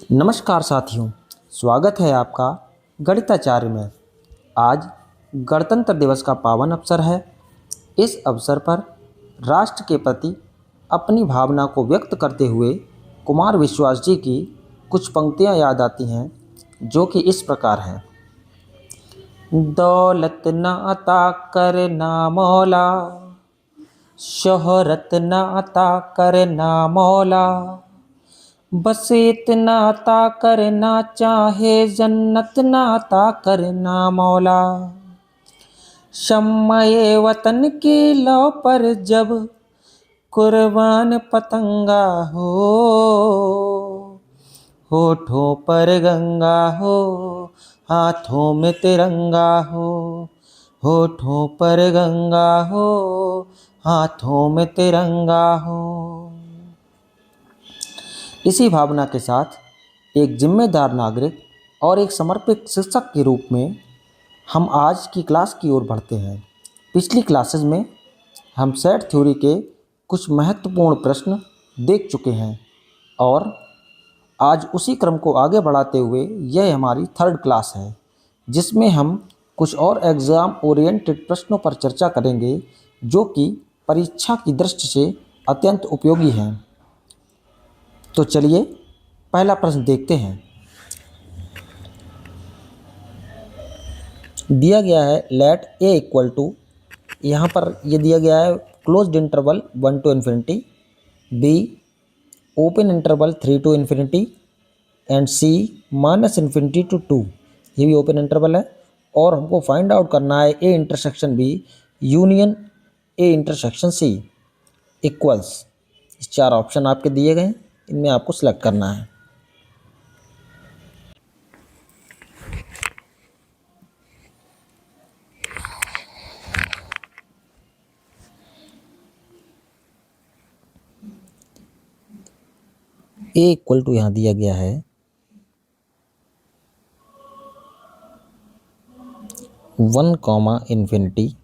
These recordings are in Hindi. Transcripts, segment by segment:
नमस्कार साथियों, स्वागत है आपका गणिताचार्य में। आज गणतंत्र दिवस का पावन अवसर है। इस अवसर पर राष्ट्र के प्रति अपनी भावना को व्यक्त करते हुए कुमार विश्वास जी की कुछ पंक्तियां याद आती हैं, जो कि इस प्रकार हैं। दौलत न अता कर ना मौला, शोहरत न अता कर ना मौला, बस इतना अता करना चाहे जन्नत ना अता करना मौला। शम्मे वतन की लौ पर जब कुर्बान पतंगा हो, होठों पर गंगा हो, हाथों में तिरंगा हो, होठों पर गंगा हो, हाथों में तिरंगा हो। इसी भावना के साथ एक जिम्मेदार नागरिक और एक समर्पित शिक्षक के रूप में हम आज की क्लास की ओर बढ़ते हैं। पिछली क्लासेस में हम सेट थ्योरी के कुछ महत्वपूर्ण प्रश्न देख चुके हैं और आज उसी क्रम को आगे बढ़ाते हुए यह हमारी थर्ड क्लास है, जिसमें हम कुछ और एग्ज़ाम ओरिएंटेड प्रश्नों पर चर्चा करेंगे, जो कि परीक्षा की दृष्टि से अत्यंत उपयोगी हैं। तो चलिए पहला प्रश्न देखते हैं। दिया गया है लेट ए इक्वल टू, यहाँ पर ये दिया गया है closed interval 1 to infinity, B open interval 3 to infinity and C -infinity to 2। ये भी ओपन इंटरवल है और हमको फाइंड आउट करना है A intersection B union A intersection C equals. इस चार ऑप्शन आपके दिए गए हैं, इनमें आपको सिलेक्ट करना है। ए इक्वल टू यहाँ दिया गया है 1 इन्फिनिटी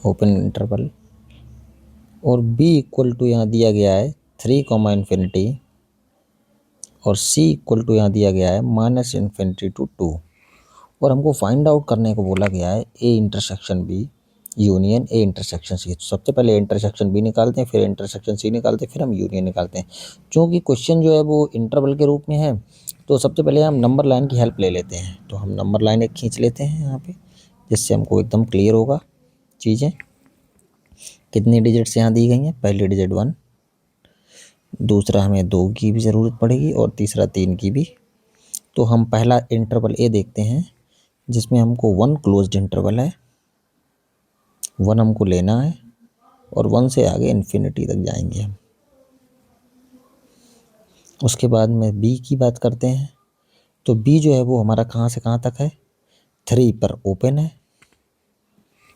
ओपन इंटरवल, और b इक्वल टू यहाँ दिया गया है 3 इन्फिनिटी, और c इक्वल टू यहाँ दिया गया है -इन्फिनिटी to 2। और हमको फाइंड आउट करने को बोला गया है a intersection b union a intersection c। तो सबसे पहले इंटरसेक्शन b निकालते हैं, फिर इंटरसेक्शन c निकालते हैं, फिर हम यूनियन निकालते हैं। क्योंकि क्वेश्चन जो है वो इंटरवल के रूप में है, तो सबसे पहले हम नंबर लाइन की हेल्प ले लेते हैं। तो हम नंबर लाइन एक खींच लेते हैं यहाँ पे, जिससे हमको एकदम क्लियर होगा चीज़ें। कितनी डिजिट्स यहाँ दी गई हैं? पहली डिजिट 1, दूसरा हमें 2 की भी ज़रूरत पड़ेगी और तीसरा 3 की भी। तो हम पहला इंटरवल ए देखते हैं, जिसमें हमको 1 क्लोज्ड इंटरवल है, 1 हमको लेना है और 1 से आगे इन्फिनिटी तक जाएंगे हम। उसके बाद में बी की बात करते हैं। तो बी जो है वो हमारा कहाँ से कहाँ तक है? 3 पर ओपन है,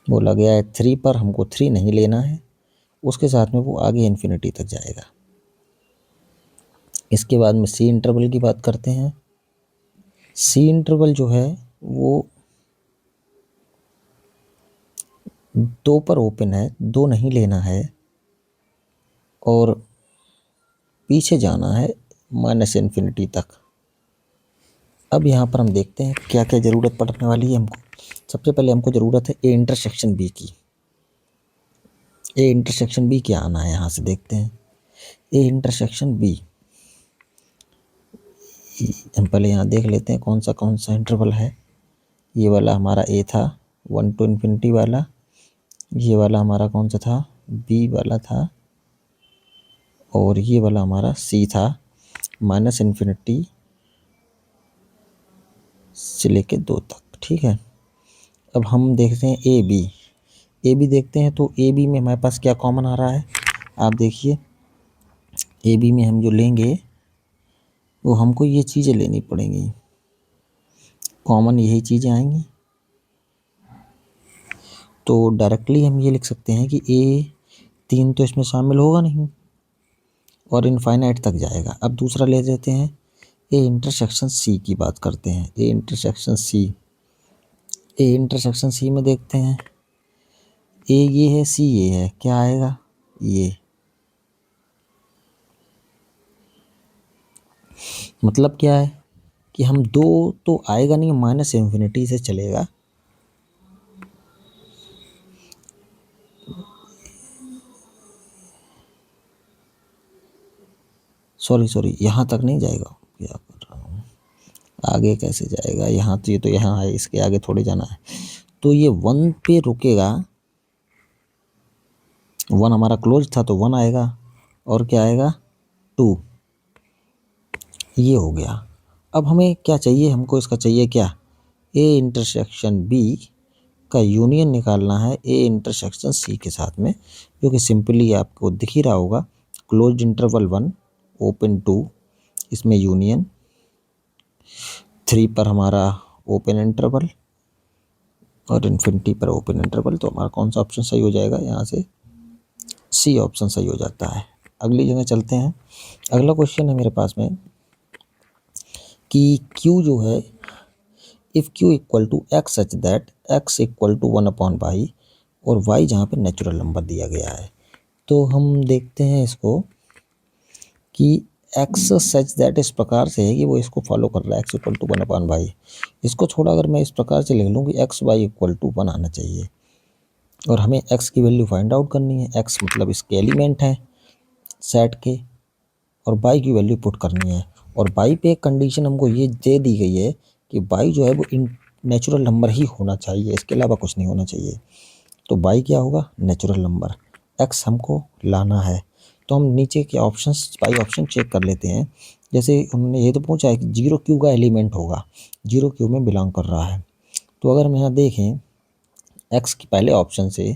बोला गया है 3 पर हमको 3 नहीं लेना है, उसके साथ में वो आगे इन्फिनिटी तक जाएगा। इसके बाद में सी इंटरवल की बात करते हैं। सी इंटरवल जो है वो 2 पर ओपन है, 2 नहीं लेना है और पीछे जाना है -इन्फिनिटी तक। अब यहाँ पर हम देखते हैं क्या क्या ज़रूरत पड़ने वाली है हमको। सबसे पहले हमको ज़रूरत है ए इंटरसेक्शन बी की। ए इंटरसेक्शन बी क्या आना है, यहाँ से देखते हैं। ए इंटरसेक्शन बी, हम पहले यहाँ देख लेते हैं कौन सा इंटरवल है। ये वाला हमारा ए था 1 to इन्फिनिटी वाला, ये वाला हमारा कौन सा था? बी वाला था, और ये वाला हमारा सी था -इन्फिनिटी से लेके 2 तक। ठीक है, अब हम देखते हैं ए बी देखते हैं। तो ए बी में हमारे पास क्या कॉमन आ रहा है, आप देखिए। ए बी में हम जो लेंगे वो हमको ये चीज़ें लेनी पड़ेंगी, कॉमन यही चीज़ें आएंगी। तो डायरेक्टली हम ये लिख सकते हैं कि ए 3 तो इसमें शामिल होगा नहीं और इनफाइनाइट तक जाएगा। अब दूसरा ले लेते हैं, ए इंटरसेक्शन सी की बात करते हैं। ए इंटरसेक्शन सी में देखते हैं, ए ये है, सी ये है, क्या आएगा? ये मतलब क्या है कि हम 2 तो आएगा नहीं, माइनस इन्फिनिटी से चलेगा। सॉरी यहाँ तक नहीं जाएगा, क्या कर रहा हूँ, आगे कैसे जाएगा, यहाँ तो ये तो यहाँ है, इसके आगे थोड़े जाना है। तो ये 1 पे रुकेगा, 1 हमारा क्लोज था तो 1 आएगा, और क्या आएगा 2, ये हो गया। अब हमें क्या चाहिए, हमको इसका चाहिए क्या, ए इंटरसेक्शन बी का यूनियन निकालना है ए इंटरसेक्शन सी के साथ में, जो कि सिंपली आपको दिख ही रहा होगा, क्लोज इंटरवल 1 ओपन 2, इसमें यूनियन 3 पर हमारा ओपन इंटरवल और इन्फिनिटी पर ओपन इंटरवल। तो हमारा कौन सा ऑप्शन सही हो जाएगा, यहाँ से सी ऑप्शन सही हो जाता है। अगली जगह चलते हैं। अगला क्वेश्चन है मेरे पास में कि Q जो है, if Q equal to x such that x equal to 1/y और y जहाँ पे नेचुरल नंबर दिया गया है। तो हम देखते हैं इसको कि एक्स सच दैट इस प्रकार से है कि वो इसको फॉलो कर रहा है, एक्स इक्वल टू 1/y। इसको थोड़ा अगर मैं इस प्रकार से लिख लूँ कि एक्स वाई इक्वल टू 1 आना चाहिए, और हमें x की वैल्यू फाइंड आउट करनी है। x मतलब इसके एलिमेंट है सेट के, और y की वैल्यू पुट करनी है। और y पे एक कंडीशन हमको ये दे दी गई है कि y जो है वो नेचुरल नंबर ही होना चाहिए, इसके अलावा कुछ नहीं होना चाहिए। तो y क्या होगा, नेचुरल नंबर, x हमको लाना है। तो हम नीचे के ऑप्शंस y ऑप्शन चेक कर लेते हैं। जैसे उन्होंने ये तो पूछा है कि 0Q का एलिमेंट होगा, 0Q में बिलोंग कर रहा है। तो अगर हम यहाँ देखें x के पहले ऑप्शन से,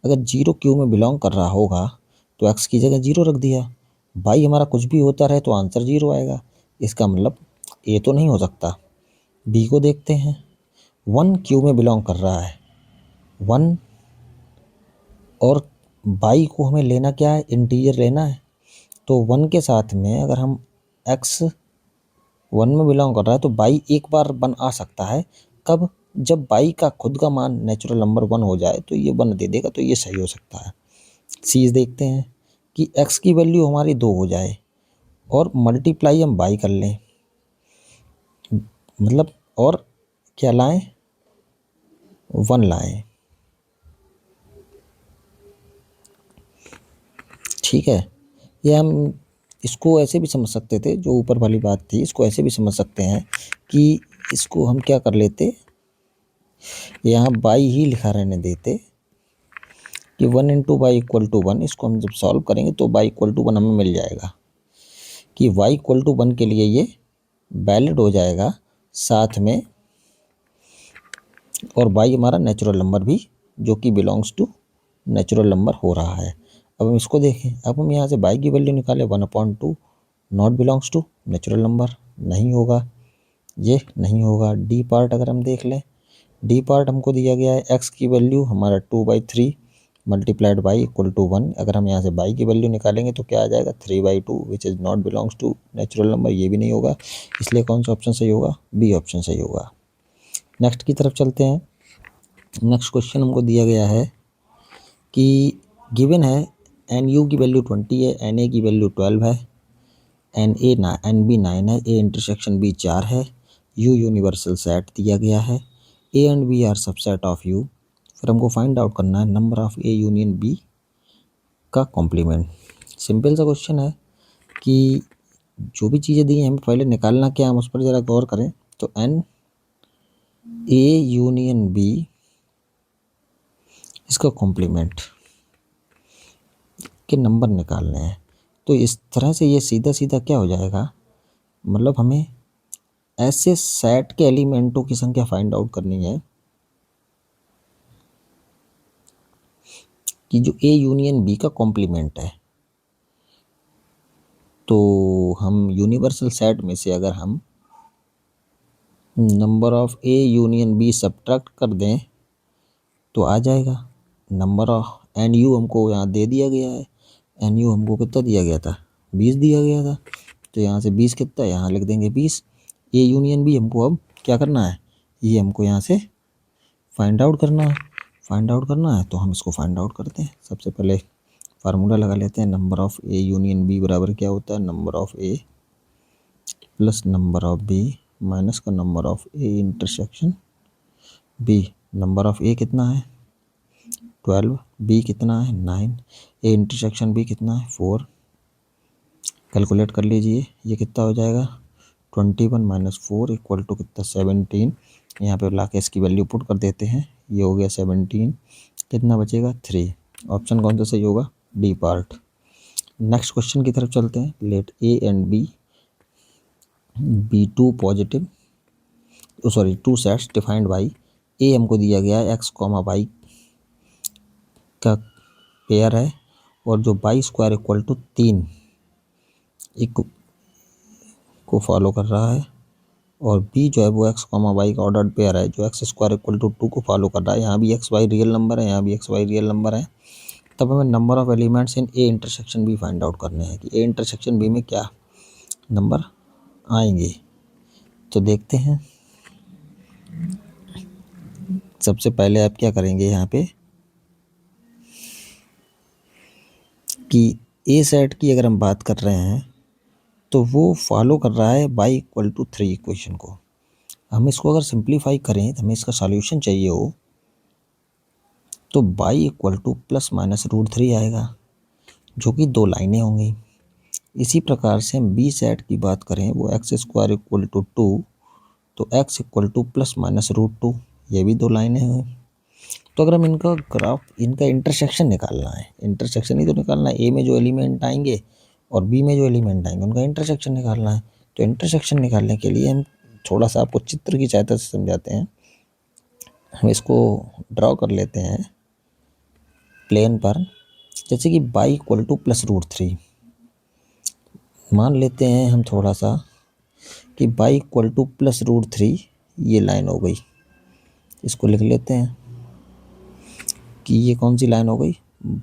अगर 0Q में बिलोंग कर रहा होगा तो x की जगह 0 रख दिया, y हमारा कुछ भी होता रहे तो आंसर 0 आएगा। इसका मतलब a तो नहीं हो सकता। b को देखते हैं, 1Q में बिलोंग कर रहा है 1, और y को हमें लेना क्या है, इंटीजर लेना है। तो 1 के साथ में अगर हम x 1 में बिलोंग कर रहा है तो y एक बार 1 आ सकता है, कब, जब y का खुद का मान नेचुरल नंबर 1 हो जाए तो ये 1 दे देगा, तो ये सही हो सकता है। सी देखते हैं कि x की वैल्यू हमारी 2 हो जाए और मल्टीप्लाई हम y कर लें, मतलब और क्या लाएं, 1 लाएं, ठीक है। ये हम इसको ऐसे भी समझ सकते थे, जो ऊपर वाली बात थी इसको ऐसे भी समझ सकते हैं कि इसको हम क्या कर लेते, यहाँ y ही लिखा रहने देते कि 1 इंटू वाई इक्वल टू 1। इसको हम जब सॉल्व करेंगे तो y इक्वल टू 1 हमें मिल जाएगा कि y इक्वल टू 1 के लिए ये वैलिड हो जाएगा साथ में, और y हमारा नेचुरल नंबर भी जो कि बिलोंग्स टू नेचुरल नंबर हो रहा है। अब हम इसको देखें, अब हम यहाँ से y की वैल्यू निकालें 1/2 not belongs to natural number, नहीं होगा, ये नहीं होगा। डी पार्ट अगर हम देख लें, डी पार्ट हमको दिया गया है x की वैल्यू हमारा 2/3 मल्टीप्लाइड y इक्वल टू 1। अगर हम यहाँ से y की वैल्यू निकालेंगे तो क्या आ जाएगा 3/2 which is not belongs to natural number, ये भी नहीं होगा। इसलिए कौन सा ऑप्शन सही होगा, बी ऑप्शन सही होगा। नेक्स्ट की तरफ चलते हैं। नेक्स्ट क्वेश्चन हमको दिया गया है कि गिवन है NU की वैल्यू 20 है, NA की वैल्यू 12 है, NB 9 है, A इंटरसेक्शन B 4 है, U यूनिवर्सल सेट दिया गया है, A and B are subset of U। फिर हमको फाइंड आउट करना है number of A union B का कॉम्प्लीमेंट। सिंपल सा क्वेश्चन है कि जो भी चीज़ें दी हैं हमें पहले निकालना क्या, हम उस पर ज़रा गौर करें। तो N A यूनियन B इसका कॉम्प्लीमेंट के नंबर निकालने हैं। तो इस तरह से ये सीधा सीधा क्या हो जाएगा, मतलब हमें ऐसे सेट के एलिमेंटों की संख्या फाइंड आउट करनी है कि जो A यूनियन B का कॉम्प्लीमेंट है। तो हम यूनिवर्सल सेट में से अगर हम number of A union B subtract कर दें तो आ जाएगा नंबर ऑफ NU, हमको यहाँ दे दिया गया है, NU हमको कितना दिया गया था, 20 दिया गया था। तो यहाँ से 20 कितना है, यहाँ लिख देंगे 20। A यूनियन B हमको अब क्या करना है, ये हमको यहाँ से फाइंड आउट करना है। फाइंड आउट करना है तो हम इसको फाइंड आउट करते हैं। सबसे पहले फार्मूला लगा लेते हैं, number of A union B बराबर क्या होता है, number of A plus number of B minus का number of A intersection B. Number of A कितना है 12, बी कितना है 9, ए इंटरसेक्शन बी कितना है 4। कैलकुलेट कर लीजिए, ये कितना हो जाएगा 21 माइनस 4 इक्वल टू कितना 17। यहाँ पे ला के इसकी वैल्यू पुट कर देते हैं, ये हो गया 17। कितना बचेगा 3। ऑप्शन कौन सा सही होगा, डी पार्ट। नेक्स्ट क्वेश्चन की तरफ चलते हैं। Let A and B two positive sorry two sets defined by A हमको दिया गया है एक्स कॉमा वाई का पेयर है और जो बाई स्क्वायर इक्वल टू 3 को फॉलो कर रहा है, और बी जो है वो एक्स कॉमा वाई का ऑर्डर्ड पेयर है जो एक्स स्क्वायर इक्वल टू 2 को फॉलो कर रहा है। यहाँ भी एक्स वाई रियल नंबर है, यहाँ भी एक्स वाई रियल नंबर है। तब हमें number of elements in A intersection B find out करने हैं कि ए इंटरसेक्शन बी में क्या नंबर आएंगे। तो देखते हैं, सबसे पहले आप क्या करेंगे यहाँ पे कि ए सेट की अगर हम बात कर रहे हैं तो वो फॉलो कर रहा है y इक्वल टू 3 इक्वेशन को। हम इसको अगर सिंप्लीफाई करें तो हमें इसका सॉल्यूशन चाहिए हो तो y equal two plus minus √3 आएगा जो कि 2 लाइनें होंगी। इसी प्रकार से हम बी सेट की बात करें वो एक्स स्क्वायर इक्वल टू 2 तो x equal two plus minus √2, ये भी 2 लाइनें हैं। तो अगर हम इनका ग्राफ इनका इंटरसेक्शन निकालना है, इंटरसेक्शन ही तो निकालना है, ए में जो एलिमेंट आएंगे और बी में जो एलिमेंट आएंगे उनका इंटरसेक्शन निकालना है। तो इंटरसेक्शन निकालने के लिए हम थोड़ा सा आपको चित्र की सहायता से समझाते हैं। हम इसको ड्रॉ कर लेते हैं प्लेन पर, जैसे कि y इक्वल टू प्लस √3 मान लेते हैं हम थोड़ा सा कि y इक्वल टू प्लस √3 ये लाइन हो गई। इसको लिख लेते हैं कि ये कौन सी लाइन हो गई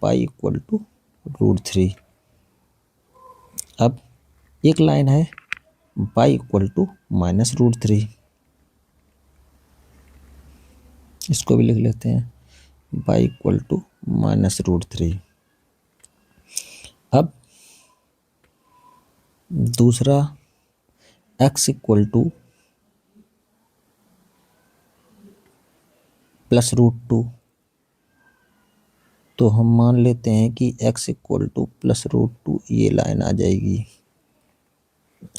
y इक्वल टू √3। अब एक लाइन है y इक्वल टू माइनस √3, इसको भी लिख लेते हैं y इक्वल टू माइनस √3। अब दूसरा x इक्वल टू प्लस √2, तो हम मान लेते हैं कि x इक्वल टू प्लस √2 ये लाइन आ जाएगी।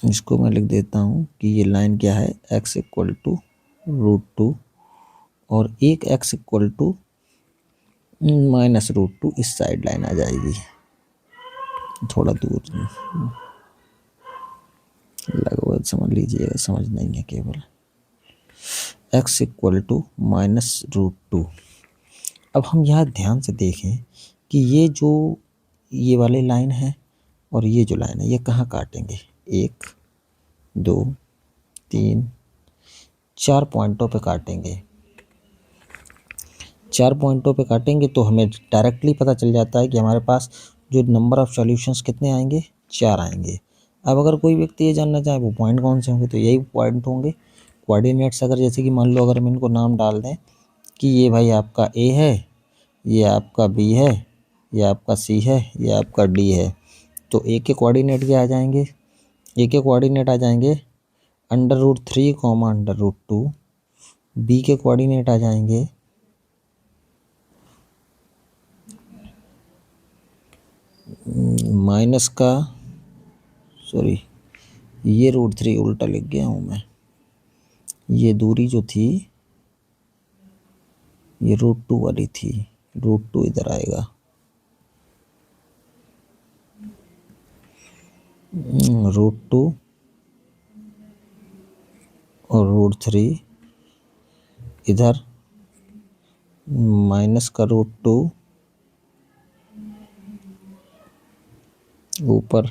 इसको मैं लिख देता हूँ कि ये लाइन क्या है x इक्वल टू √2 और एक x इक्वल टू माइनस √2 इस साइड लाइन आ जाएगी, थोड़ा दूर लगभग समझ लीजिएगा, समझ नहीं है केवल। x equal to minus √2। अब हम यहाँ ध्यान से देखें कि ये वाली लाइन है और ये जो लाइन है ये कहाँ काटेंगे, 1 2 3 4 पॉइंटों पे काटेंगे। 4 पॉइंटों पे काटेंगे तो हमें डायरेक्टली पता चल जाता है कि हमारे पास जो नंबर ऑफ सॉल्यूशंस कितने आएंगे 4 आएंगे। अब अगर कोई व्यक्ति ये जानना चाहे वो पॉइंट कौन से होंगे तो यही पॉइंट होंगे। कोऑर्डिनेट्स अगर जैसे कि मान लो अगर हम इनको नाम डाल दें कि ये भाई आपका ए है, ये आपका बी है, ये आपका सी है, ये आपका डी है, तो ए के कोऑर्डिनेट क्या आ जाएंगे, ए के कोऑर्डिनेट आ जाएंगे √3 कॉमा √2। बी के कोऑर्डिनेट आ जाएंगे माइनस का सॉरी ये √3 उल्टा लिख गया हूँ मैं, ये दूरी जो थी ये √2 वाली थी, √2 इधर आएगा, √2 और √3 इधर माइनस का √2 ऊपर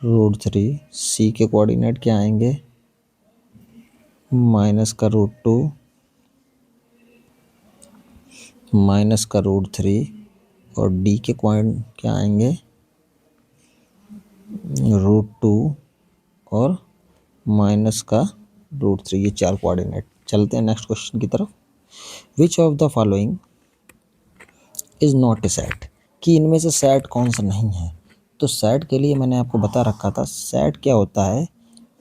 √3। सी के कोऑर्डिनेट क्या आएंगे माइनस का √2 माइनस का √3 और डी के पॉइंट क्या आएंगे √2 और माइनस का √3, ये 4 कोऑर्डिनेट। चलते हैं नेक्स्ट क्वेश्चन की तरफ। Which of the following is not a set, कि इनमें से सेट कौन सा नहीं है। तो सेट के लिए मैंने आपको बता रखा था, सेट क्या होता है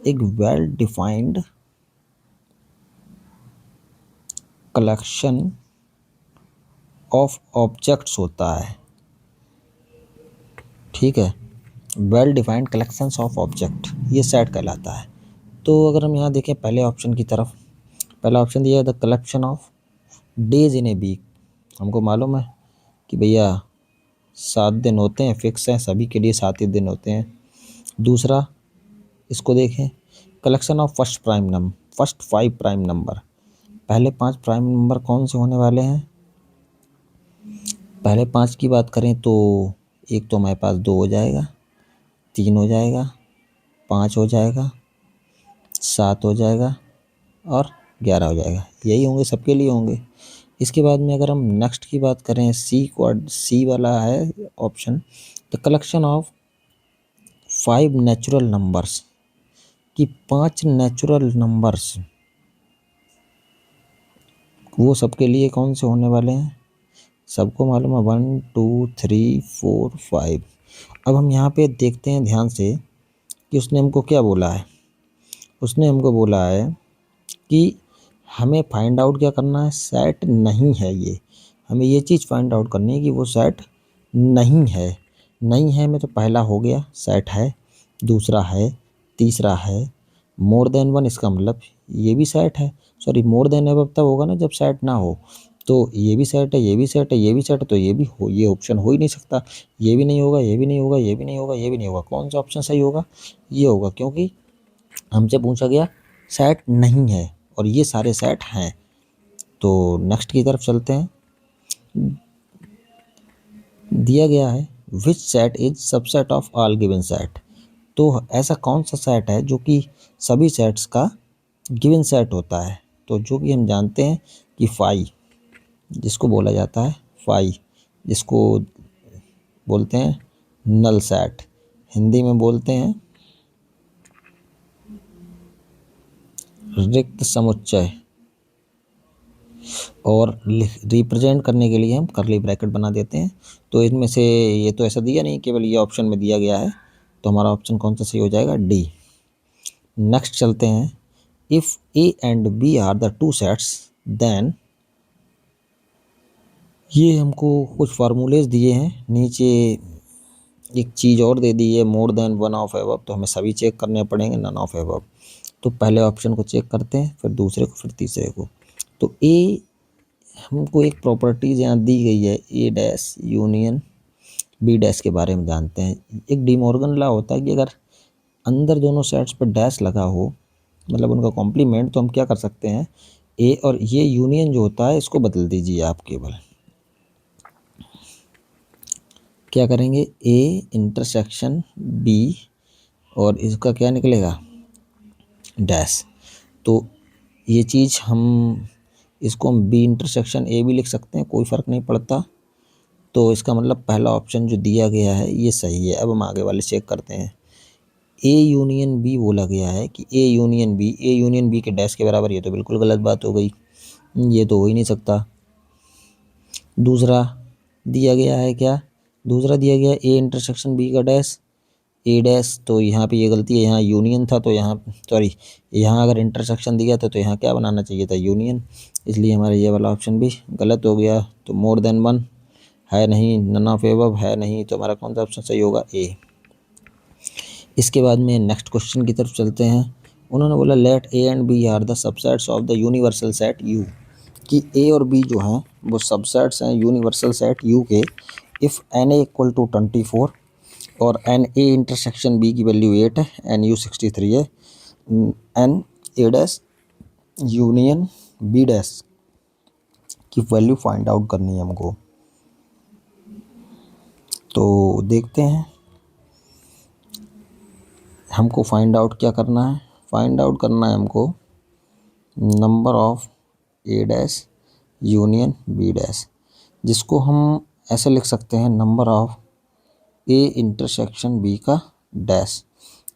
एक well defined collection of objects होता है, ठीक है, well defined collections of object, ये सेट कहलाता है। तो अगर हम यहाँ देखें पहले ऑप्शन की तरफ, पहला ऑप्शन दिया है the collection of days in a week. हमको मालूम है कि भैया 7 दिन होते हैं, फिक्स हैं, सभी के लिए 7 ही दिन होते हैं। दूसरा इसको देखें, collection of first 5 prime number. पहले 5 प्राइम नंबर कौन से होने वाले हैं? पहले 5 की बात करें तो एक तो हमारे पास 2 हो जाएगा, 3 हो जाएगा, 5 हो जाएगा, 7 हो जाएगा और 11 हो जाएगा। यही होंगे, सबके लिए होंगे। इसके बाद में अगर हम नेक्स्ट की बात करें, सी वाला है option, the collection of 5 natural numbers, कि 5 नेचुरल नंबर्स वो सबके लिए कौन से होने वाले हैं? सबको मालूम है 1 2 3 4 5। अब हम यहाँ पे देखते हैं ध्यान से कि उसने हमको क्या बोला है। उसने हमको बोला है कि हमें फाइंड आउट क्या करना है, सेट नहीं है ये, हमें ये चीज़ फाइंड आउट करनी है कि वो सेट नहीं है। नहीं है में तो पहला हो गया सेट है, दूसरा है, तीसरा है, मोर देन 1, इसका मतलब ये भी सेट है। सॉरी, मोर देन अब तब होगा ना जब सेट ना हो। तो ये भी सेट है, ये भी सेट है, ये भी सेट है, तो ये भी हो, ये ऑप्शन हो ही नहीं सकता। ये भी नहीं होगा, ये भी नहीं होगा, ये भी नहीं होगा, ये भी नहीं होगा। कौन सा ऑप्शन सही होगा? ये होगा, क्योंकि हमसे पूछा गया सेट नहीं है और ये सारे सेट हैं। तो नेक्स्ट की तरफ चलते हैं। दिया गया है which set is subset of all given set. तो ऐसा कौन सा सेट है जो कि सभी सेट्स का गिवन सेट होता है? तो जो कि हम जानते हैं कि फाई, जिसको बोला जाता है फाई, जिसको बोलते हैं नल सेट, हिंदी में बोलते हैं रिक्त समुच्चय, और रिप्रेजेंट करने के लिए हम करली ब्रैकेट बना देते हैं। तो इनमें से ये तो ऐसा दिया नहीं, केवल ये ऑप्शन में दिया गया है, तो हमारा ऑप्शन कौन सा सही हो जाएगा? डी। नेक्स्ट चलते हैं, if A and B are the two sets then, ये हमको कुछ फार्मूलेज दिए हैं, नीचे एक चीज़ और दे दी है मोर देन 1 ऑफ एबव, तो हमें सभी चेक करने पड़ेंगे, नन ऑफ एबव। तो पहले ऑप्शन को चेक करते हैं, फिर दूसरे को, फिर तीसरे को। तो ए, हमको एक प्रॉपर्टीज यहाँ दी गई है, ए डैश यूनियन बी डैश के बारे में जानते हैं। एक डी मॉर्गन लॉ होता है कि अगर अंदर दोनों सेट्स पर डैश लगा हो, मतलब उनका कॉम्प्लीमेंट, तो हम क्या कर सकते हैं, ए और ये यूनियन जो होता है इसको बदल दीजिए आप। केवल क्या करेंगे, ए इंटरसेक्शन बी और इसका क्या निकलेगा, डैश। तो ये चीज़ हम इसको हम बी इंटरसेक्शन ए भी लिख सकते हैं, कोई फ़र्क नहीं पड़ता। तो इसका मतलब पहला ऑप्शन जो दिया गया है ये सही है। अब हम आगे वाले चेक करते हैं। ए यूनियन बी बोला गया है कि ए यूनियन बी के डैश के बराबर, ये तो बिल्कुल गलत बात हो गई, ये तो हो ही नहीं सकता। दूसरा दिया गया है क्या, दूसरा दिया गया ए इंटरसेक्शन बी का डैश, ए डैश, तो यहाँ पे ये गलती है, यहाँ यूनियन था तो यहाँ, सॉरी, यहाँ अगर इंटरसेक्शन दिया था तो यहाँ क्या बनाना चाहिए था, यूनियन, इसलिए हमारा ये वाला ऑप्शन भी गलत हो गया। तो मोर देन 1 है नहीं, नन ऑफ एबव है नहीं, तो हमारा कौन सा ऑप्शन सही होगा, ए। इसके बाद में नेक्स्ट क्वेश्चन की तरफ चलते हैं। उन्होंने बोला let A and B are the subsets of the universal set U, कि ए और बी जो हैं वो सबसेट्स हैं यूनिवर्सल सेट यू के, if n A equal to 24 और एन ए इंटरसेक्शन बी की वैल्यू 8 है, एन यू 63 है, n A dash union B dash की वैल्यू फाइंड आउट करनी है हमको। तो देखते हैं हमको फाइंड आउट क्या करना है। फाइंड आउट करना है हमको number of A dash union B dash, जिसको हम ऐसे लिख सकते हैं number of A intersection B का डैश,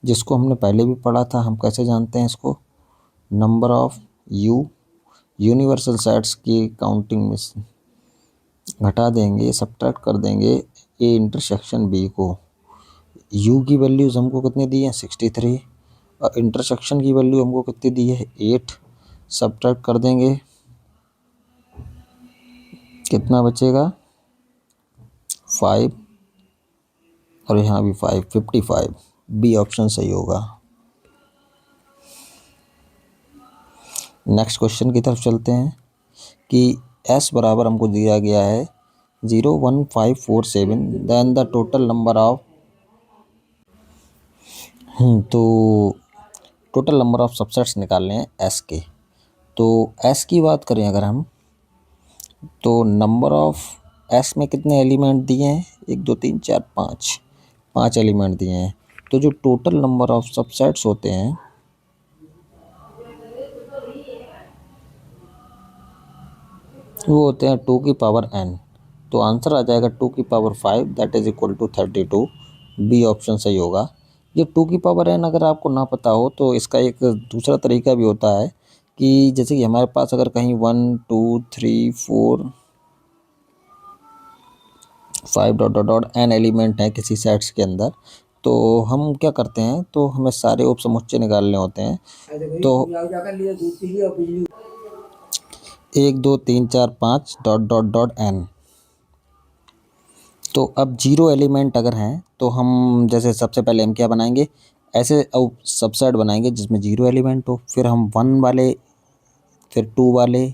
जिसको हमने पहले भी पढ़ा था। हम कैसे जानते हैं इसको, number of you, universal sets की काउंटिंग में घटा देंगे, सब्ट्रैक्ट कर देंगे ए इंटरसेक्शन बी को। यू की वैल्यूज़ हमको कितनी दी हैं, 63, इंटरसेक्शन की वैल्यू हमको कितनी दी है 8, सब्ट्रैक्ट कर देंगे कितना बचेगा 5 और यहाँ भी 5, 55। बी ऑप्शन सही होगा। नेक्स्ट क्वेश्चन की तरफ चलते हैं कि s बराबर हमको दिया गया है 01547, then the total number of तो टोटल नंबर ऑफ सबसेट्स निकालने हैं s के। तो s की बात करें अगर हम, तो नंबर ऑफ s में कितने एलिमेंट दिए हैं 1 2 3 4 5 एलिमेंट दिए हैं। तो जो टोटल नंबर ऑफ सबसेट्स होते हैं वो होते हैं 2 की पावर n। तो आंसर आ जाएगा 2 की power 5, that is equal to 32। B option सही होगा। ये 2 की पावर n अगर आपको ना पता हो तो इसका एक दूसरा तरीका भी होता है कि जैसे कि हमारे पास अगर कहीं 1 2 3 4 5 dot dot dot n element है किसी सेट्स के अंदर, तो हम क्या करते हैं, तो हमें सारे उप समुच्चय निकालने होते हैं। तो 1 2 3 4 5 डॉट डॉट डॉट n। तो अब 0 एलिमेंट अगर हैं तो हम जैसे सबसे पहले हम क्या बनाएंगे, ऐसे अब सबसेट बनाएंगे जिसमें 0 एलिमेंट हो, फिर हम 1 वाले, फिर 2 वाले,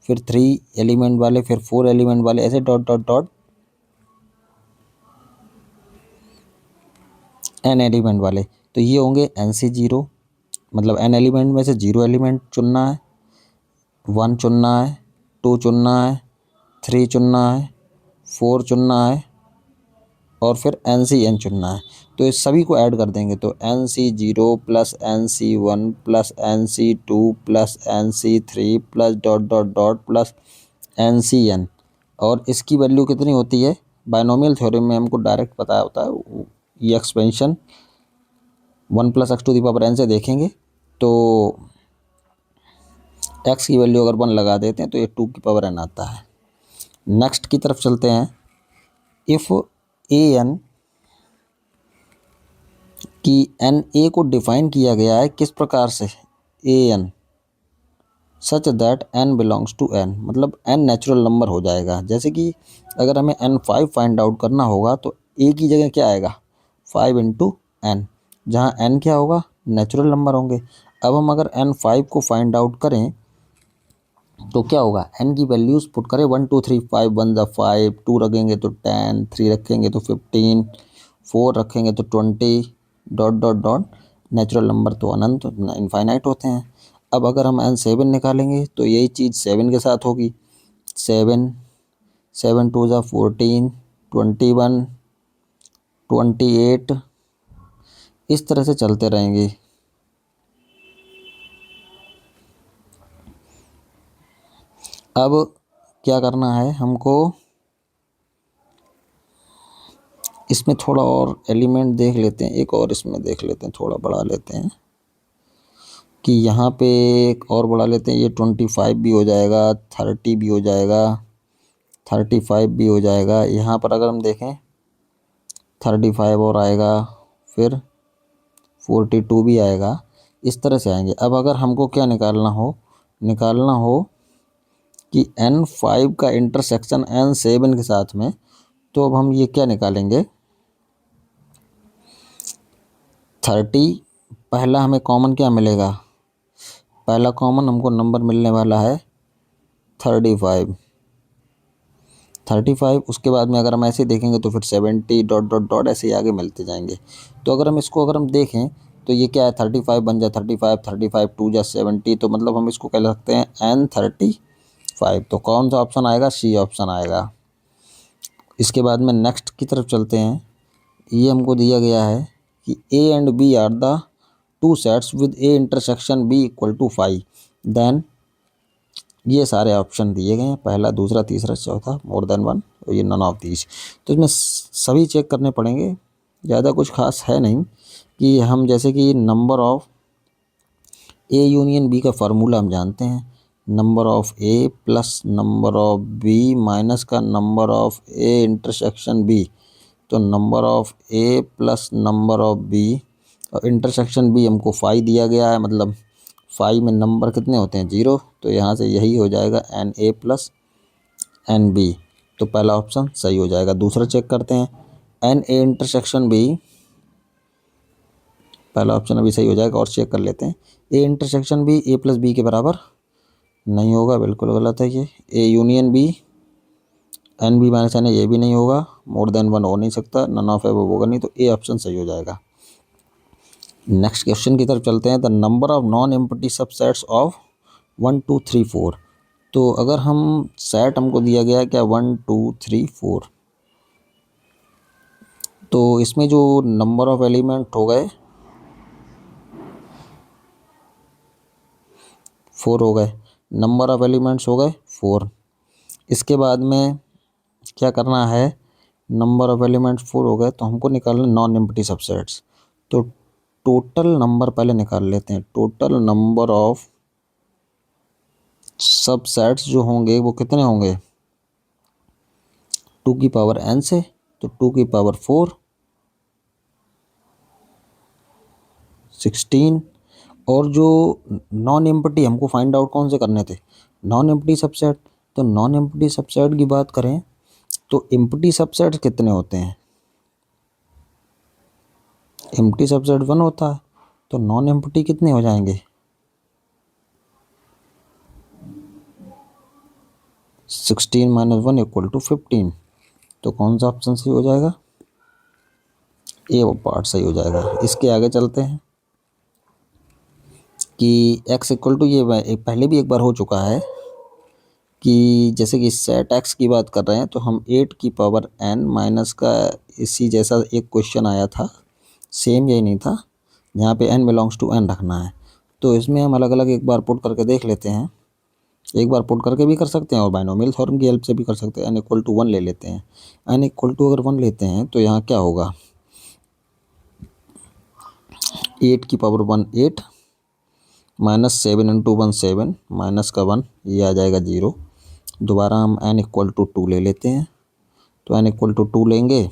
फिर 3 एलिमेंट वाले, फिर 4 एलिमेंट वाले, ऐसे dot dot dot n element वाले। तो ये होंगे n से 0, मतलब n एलिमेंट में से 0 एलिमेंट चुनना है, 1 चुनना है, 2 चुनना है, 3 चुनना है, 4 चुनना है और फिर एन सी एन चुनना है। तो इस सभी को ऐड कर देंगे तो n C 0 plus n C 1 plus n C 2 plus n C 3 plus dot dot dot plus n C n. और इसकी वैल्यू कितनी होती है, बायनोमियल थ्योरम में हमको डायरेक्ट पता होता है, ये expansion 1 plus x to the power n से देखेंगे तो एक्स की वैल्यू अगर 1 लगा देते हैं तो ये 2 की पावर एन आता है। नेक्स्ट की तरफ चलते हैं। इफ़ ए एन कि एन ए को डिफाइन किया गया है किस प्रकार से, A n such that n belongs to N, मतलब एन नेचुरल नंबर हो जाएगा। जैसे कि अगर हमें एन 5 फाइंड आउट करना होगा तो ए की जगह क्या आएगा 5 इंटू एन, जहाँ एन क्या होगा नेचुरल नंबर होंगे। अब हम अगर एन 5 को फाइंड आउट करें तो क्या होगा, एन की वैल्यूज़ पुट करें 1 2 3 5 1 ज़ा 5, 2 रखेंगे तो 10, 3 रखेंगे तो 15, 4 रखेंगे तो 20 dot dot dot. Natural number तो अनंत इनफाइनाइट होते हैं। अब अगर हम एन 7 निकालेंगे तो यही चीज़ 7 के साथ होगी, 7 7 2 ज़ा 14, 21, 28, इस तरह से चलते रहेंगे। अब क्या करना है हमको, इसमें थोड़ा और एलिमेंट देख लेते हैं, एक और इसमें देख लेते हैं, थोड़ा बढ़ा लेते हैं कि यहाँ पे एक और बढ़ा लेते हैं, ये 25 भी हो जाएगा, 30 भी हो जाएगा, 35 भी हो जाएगा। यहाँ पर अगर हम देखें 35 और आएगा, फिर 42 भी आएगा, इस तरह से आएंगे। अब अगर हमको क्या निकालना हो कि N5 का इंटरसेक्शन N7 के साथ में, तो अब हम ये क्या निकालेंगे, 30 पहला हमें कॉमन क्या मिलेगा, पहला कॉमन हमको नंबर मिलने वाला है 35। उसके बाद में अगर हम ऐसे देखेंगे तो फिर 70 डॉट डॉट डॉट ऐसे ही आगे मिलते जाएंगे। तो अगर हम इसको देखें तो ये क्या है 35 बन जाए 35 2 जा 70, तो मतलब हम इसको कह सकते हैं N35। तो कौन सा ऑप्शन आएगा, सी ऑप्शन आएगा। इसके बाद में नेक्स्ट की तरफ चलते हैं। ये हमको दिया गया है कि A and B are the two sets with A intersection B equal to 5, then ये सारे ऑप्शन दिए गए हैं, पहला दूसरा तीसरा चौथा, मोर देन 1, और ये नन ऑफ दीज। तो इसमें सभी चेक करने पड़ेंगे, ज़्यादा कुछ खास है नहीं कि हम जैसे कि number of A union B का फार्मूला हम जानते हैं, number of A plus number of B minus का number of A intersection B, तो number of A plus number of B और इंटरसेक्शन बी हमको 5 दिया गया है, मतलब 5 में नंबर कितने होते हैं 0, तो यहाँ से यही हो जाएगा NA प्लस NB। तो पहला ऑप्शन सही हो जाएगा। दूसरा चेक करते हैं NA इंटरसेक्शन बी, पहला ऑप्शन अभी सही हो जाएगा और चेक कर लेते हैं। A intersection B A plus B के बराबर नहीं होगा, बिल्कुल गलत है ये। A union B NB minus NA ये भी नहीं होगा, मोर देन 1 हो नहीं सकता, नन ऑफ एबव होगा नहीं, तो ए ऑप्शन सही हो जाएगा। नेक्स्ट क्वेश्चन की तरफ चलते हैं। The number of non empty subsets of 1 2 3 4। तो अगर हम सेट हमको दिया गया है क्या 1 2 3 4, तो इसमें जो नंबर ऑफ एलिमेंट हो गए 4 हो गए, नंबर ऑफ एलिमेंट्स हो गए 4। इसके बाद में क्या करना है, नंबर ऑफ एलिमेंट्स 4 हो गए तो हमको निकालना नॉन एम्प्टी सबसेट्स। तो टोटल नंबर पहले निकाल लेते हैं। टोटल नंबर ऑफ सबसेट्स जो होंगे वो कितने होंगे 2 की पावर n से, तो 2 की पावर 4 16। और जो नॉन एम्प्टी हमको फाइंड आउट कौन से करने थे, नॉन एम्प्टी सबसेट। तो नॉन एम्प्टी सबसेट की बात करें तो एम्प्टी सबसेट कितने होते हैं, एम्प्टी सबसेट 1 होता है, तो नॉन एम्प्टी कितने हो जाएंगे 16 माइनस 1 इक्वल टू 15। तो कौन सा ऑप्शन सही हो जाएगा, ए वो पार्ट सही हो जाएगा। इसके आगे चलते हैं कि x इक्वल टू ये पहले भी एक बार हो चुका है कि जैसे कि सेट x की बात कर रहे हैं तो हम 8 की पावर n माइनस का इसी जैसा एक क्वेश्चन आया था, सेम यही नहीं था, यहाँ पे n बिलोंग्स टू n रखना है। तो इसमें हम अलग अलग एक बार पुट करके देख लेते हैं, एक बार पुट करके भी कर सकते हैं और बाइनोमियल थ्योरम की हेल्प से भी कर सकते हैं। n इक्वल टू 1 ले लेते हैं, n इक्वल टू अगर 1 लेते हैं तो यहाँ क्या होगा 8 की पावर 1 8 माइनस 7 इंटू 1 7 माइनस का 1 ये आ जाएगा 0। दोबारा हम n इक्वल टू 2 ले लेते हैं, तो n इक्वल टू 2 लेंगे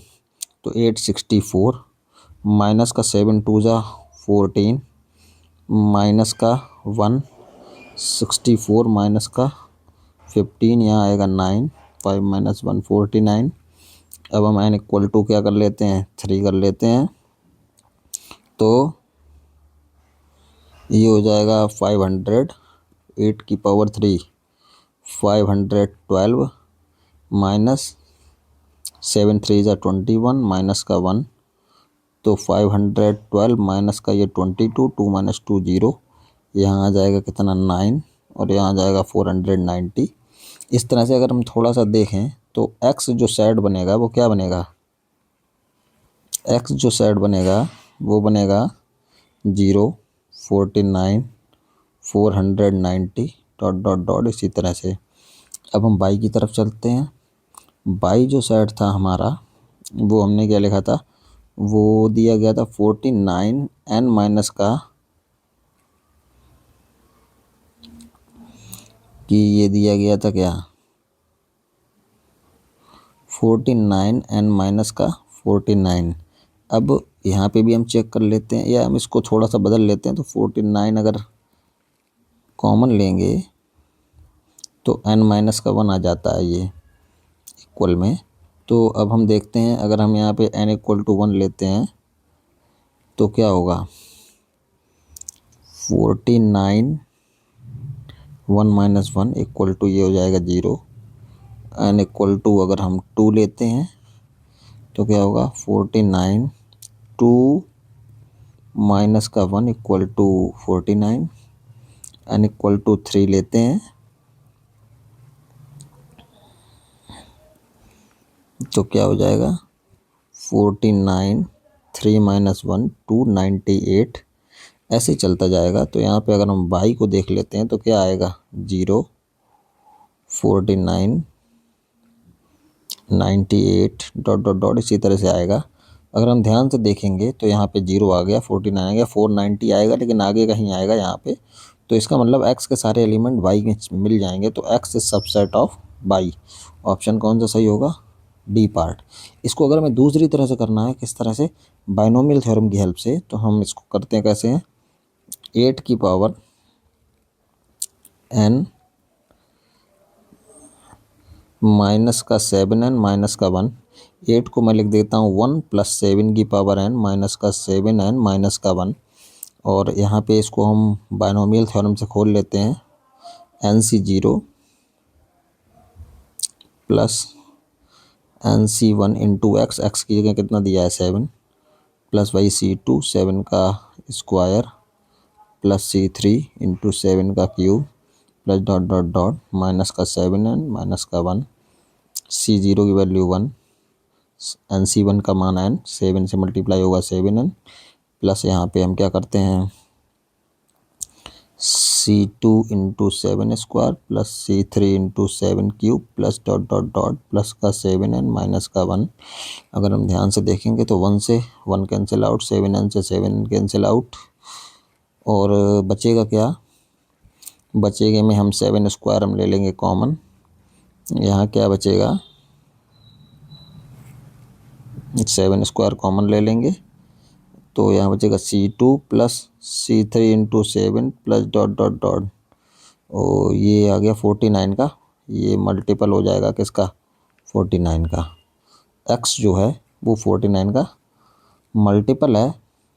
तो 8 64 माइनस का 7 2 जा 14 माइनस का 1 64 माइनस का 15 यहाँ आएगा 9 5 माइनस 1 49। अब हम n इक्वल टू क्या कर लेते हैं 3 कर लेते हैं, तो ये हो जाएगा 500 8 की पावर 3 512 माइनस 7 3 जा 21 माइनस का 1, तो 512 माइनस का ये 22 2 माइनस 2 0, यहाँ आ जाएगा कितना 9 और यहाँ आ जाएगा 490। इस तरह से अगर हम थोड़ा सा देखें तो x जो सेट बनेगा वो क्या बनेगा, x जो सेट बनेगा वो बनेगा 0 49 490 डॉट डॉट डॉट इसी तरह से। अब हम y की तरफ चलते हैं। y जो सेट था हमारा वो हमने क्या लिखा था, वो दिया गया था 49 n माइनस का कि ये दिया गया था क्या 49 n माइनस का 49। अब यहाँ पे भी हम चेक कर लेते हैं या हम इसको थोड़ा सा बदल लेते हैं, तो 49 अगर कॉमन लेंगे तो n माइनस का 1 आ जाता है ये इक्वल में। तो अब हम देखते हैं अगर हम यहाँ पे n इक्वल टू 1 लेते हैं तो क्या होगा 49 1 माइनस 1 इक्वल टू ये हो जाएगा 0। n इक्वल टू अगर हम 2 लेते हैं तो क्या होगा 49 2 माइनस का 1 equal to 49। n equal to 3 लेते हैं तो क्या हो जाएगा 49 3 माइनस 1 2 98। ऐसे ही चलता जाएगा। तो यहाँ पे अगर हम y को देख लेते हैं तो क्या आएगा 0 49 98 डॉट डॉट डॉट इसी तरह से आएगा। अगर हम ध्यान से देखेंगे तो यहाँ पे 0 आ गया 49 आ गया 490 आएगा, लेकिन आगे कहीं आएगा यहाँ पे। तो इसका मतलब x के सारे एलिमेंट y में मिल जाएंगे, तो x is subset of y। Option कौन सा सही होगा, डी पार्ट। इसको अगर हमें दूसरी तरह से करना है, किस तरह से, बाइनोमियल थ्योरम की हेल्प से, तो हम इसको करते हैं कैसे हैं, 8 की पावर n माइनस का 7n माइनस का 1। 8 को मैं लिख देता हूँ 1 प्लस 7 की पावर n माइनस का 7n माइनस का 1। और यहाँ पे इसको हम बाइनोमियल थ्योरम से खोल लेते हैं, NC0 plus NC1 into x, x की जगह कितना दिया है 7, प्लस वाई C2 7 का स्क्वायर प्लस C3 इंटू 7 का cube plus dot dot dot minus का 7n माइनस का 1। C0 की वैल्यू 1, NC1 का मान n, 7 से मल्टीप्लाई होगा 7n, प्लस यहाँ पे हम क्या करते हैं, C2 into 7 square plus C3 into 7 cube plus dot dot dot plus का 7n माइनस का 1। अगर हम ध्यान से देखेंगे तो 1 से 1 कैंसिल आउट, 7n से 7 कैंसिल आउट, और बचेगा क्या, बचेगे में हम 7 स्क्वायर हम ले लेंगे कॉमन, यहाँ क्या बचेगा, 7 स्क्वायर कॉमन ले लेंगे, तो यहाँ बचेगा C2 plus C3 into 7 plus dot dot dot, और ये आ गया 49 का, ये मल्टीपल हो जाएगा किसका, 49 का। x जो है वो 49 का मल्टीपल है,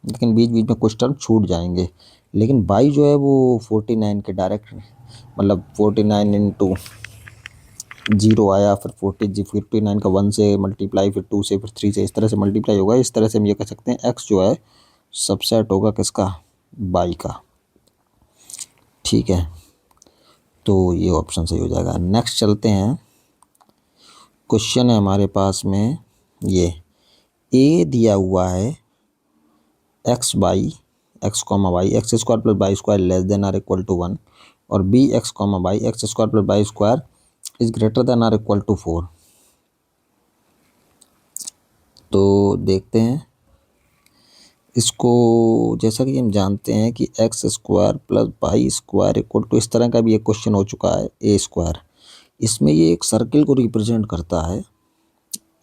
लेकिन बीच बीच में कुछ टर्म छूट जाएंगे, लेकिन y जो है वो 49 के डायरेक्ट, मतलब 49 इंटू 0 आया, फिर 49 का 1 से मल्टीप्लाई, फिर 2 से, फिर 3 से, इस तरह से मल्टीप्लाई होगा। इस तरह से हम ये कह सकते हैं x जो है सबसेट होगा किसका, y का। ठीक है, तो ये ऑप्शन सही हो जाएगा। नेक्स्ट चलते हैं, क्वेश्चन है हमारे पास में ये, a दिया हुआ है x by x comma y x square plus y square less than r equal to 1, और B x comma y x square plus y square is greater than r equal to 4। तो देखते हैं इसको, जैसा कि हम जानते हैं कि x square plus y square equal to, इस तरह का भी एक क्वेश्चन हो चुका है, ए स्क्वायर। इसमें ये एक सर्किल को रिप्रेजेंट करता है,